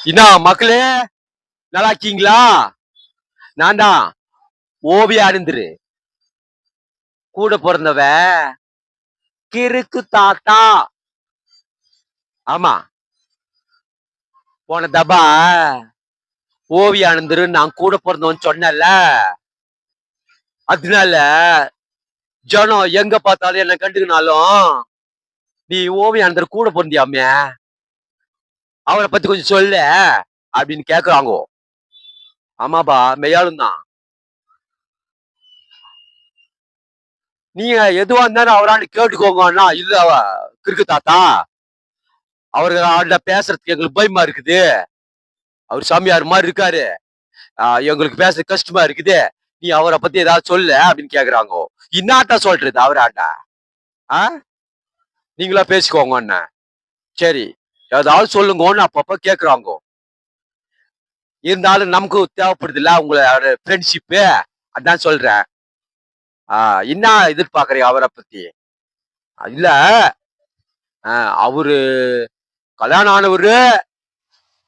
என்ன மக்களே, நல்லா இருக்கீங்களா? நான் தான் ஓவியா அருந்துரு கூட பிறந்தவ கிறுக்கு தாத்தா. ஆமா, போன தபா ஓவியா அருந்துரு நான் கூட பிறந்தவன் சொன்னல. அதனால ஜனம் எங்க பார்த்தாலும் என்ன கண்டுக்கினாலும் நீ ஓவியா அருந்துரு கூட பிறந்தியாமே, அவரை பத்தி கொஞ்சம் சொல்லு அப்படின்னு கேக்குறாங்க. ஆமாப்பா, மெய்யாலும் தான். நீங்க எதுவா இருந்தாலும் அவராண்டு கேட்டுக்கோங்கன்னா, இல்ல கிறுக்கு தாத்தா, அவர்கிட்ட பேசுறதுக்கு எங்களுக்கு பயமா இருக்குது. அவர் சாமியார் மாதிரி இருக்காரு. எங்களுக்கு பேச கஷ்டமா இருக்குது. நீ அவரை பத்தி ஏதாவது சொல்லு அப்படின்னு கேக்குறாங்க. இன்னாட்டா சொல்றது அவராண்டா? ஆ, நீங்களா பேசிக்கோங்க என்ன. சரி, ஏதாவது சொல்லுங்கன்னு அப்பப்ப கேக்குறாங்க. இருந்தாலும் நமக்கு தேவைப்படுது இல்ல உங்களோட ஃப்ரெண்ட்ஷிப்பு. அதான் சொல்றேன். என்ன எதிர்பார்க்கறீங்க அவரை பத்தி? இல்ல, அவரு கல்யாணம் ஆனவரு,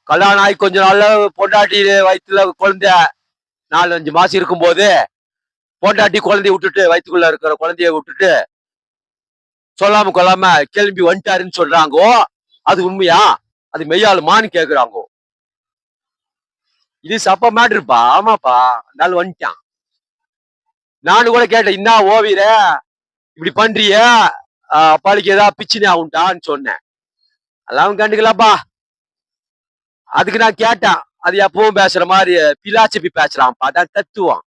கல்யாணம் ஆகி கொஞ்ச நாள்ல பொண்டாட்டி வயிற்றுல குழந்தை 4-5 மாசம் இருக்கும் போது பொண்டாட்டி குழந்தைய விட்டுட்டு, வயிற்றுக்குள்ள இருக்கிற குழந்தைய விட்டுட்டு சொல்லாம கொள்ளாம கிளம்பி வந்துட்டாருன்னு சொல்றாங்கோ. அது உண்மையா? அது மெய்யாலுமான்னு கேக்குறாங்கோ. இது சப்ப மேட்ருப்பா. ஆமாப்பா, நாள் வந்துட்டான். நானு கூட கேட்டேன், என்ன ஓவியர இப்படி பண்றிய, அப்பாளுக்கு ஏதாவது பிச்சினே ஆகுண்டான்னு சொன்னேன். அதெல்லாம் கண்டுக்கலாப்பா. அதுக்கு நான் கேட்டேன், அது எப்பவும் பேசுற மாதிரி பிலாசபி பேசுறான்ப்பா, அதான் தத்துவம்.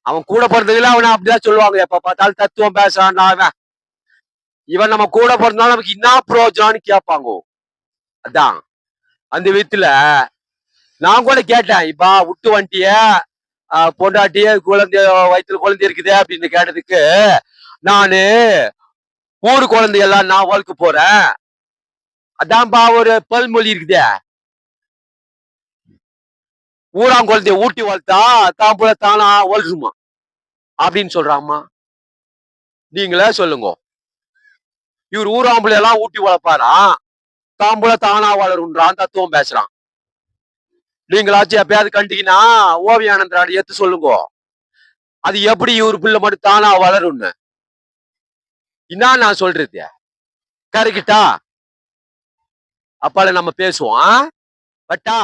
அவன் கூட பிறந்ததுல அவனை அப்படிதான் சொல்லுவாங்க, எப்ப பார்த்தாலும் தத்துவம் பேசுறான் அவன். இவன் நம்ம கூட பிறந்தாலும் நமக்கு என்ன பிரயோஜனம்னு கேட்பாங்க. அதான் அந்த விதத்துல நான் கூட கேட்டேன், இப்ப விட்டு வந்துட்டிய, பொண்டாட்டிய குழந்தை வயிற்றுல குழந்தை இருக்குது அப்படின்னு கேட்டதுக்கு, நானு ஊரு குழந்தையெல்லாம் நான் வளர்க்க போறேன். அதான்ப்பா ஒரு பல்மொழி இருக்குதே, ஊராம் குழந்தைய ஊட்டி வளர்த்தா தான் போல தானா வளருமா அப்படின்னு சொல்றாமா. நீங்களே சொல்லுங்க. இவர் ஊராம்புல எல்லாம் ஊட்டி வளர்ப்பாரா, தான் போல தானா வளருன்றான், தத்துவம் பேசுறான். நீங்களாச்சும் எப்பயாவது கண்டிக்கினா ஓவியானந்தராடு எடுத்து சொல்லுங்க, அது எப்படி இவரு பிள்ளை மட்டும் தானா வளரும்னு. என்ன நான் சொல்றது கரெக்டா? அப்பால நம்ம பேசுவோம். பட்டா